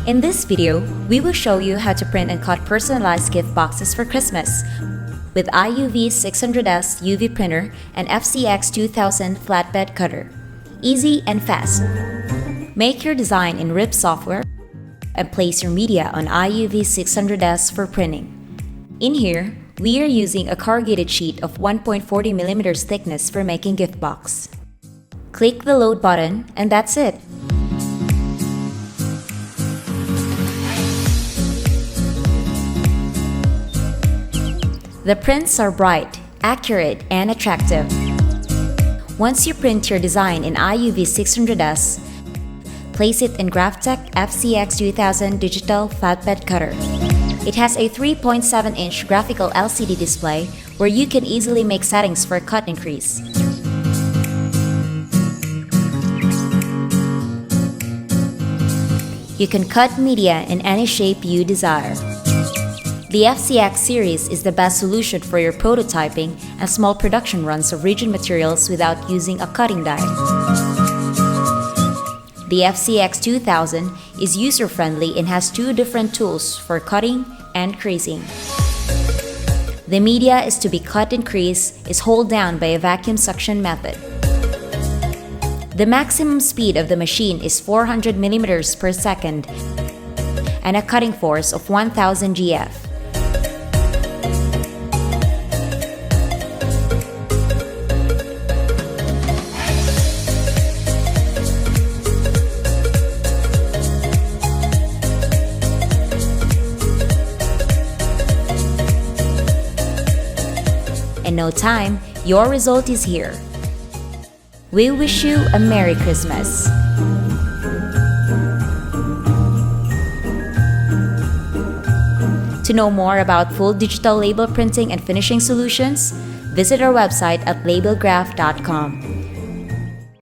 In this video, we will show you how to print and cut personalized gift boxes for Christmas with IUV 600S UV printer and FCX 2000 flatbed cutter. Easy and fast. Make your design in RIP software and place your media on IUV 600S for printing. In here, we are using a corrugated sheet of 1.40mm thickness for making gift box. Click the load button and that's it. The prints are bright, accurate, and attractive. Once you print your design in IUV 600S, place it in Graphtec FCX 2000 digital flatbed cutter. It has a 3.7-inch graphical LCD display where you can easily make settings for cut and crease. You can cut media in any shape you desire. The FCX series is the best solution for your prototyping and small production runs of rigid materials without using a cutting die. The FCX 2000 is user-friendly and has two different tools for cutting and creasing. The media is to be cut and creased is held down by a vacuum suction method. The maximum speed of the machine is 400 mm per second and a cutting force of 1000 GF. In no time, your result is here. We wish you a Merry Christmas. To know more about full digital label printing and finishing solutions, visit our website at labelgraph.com.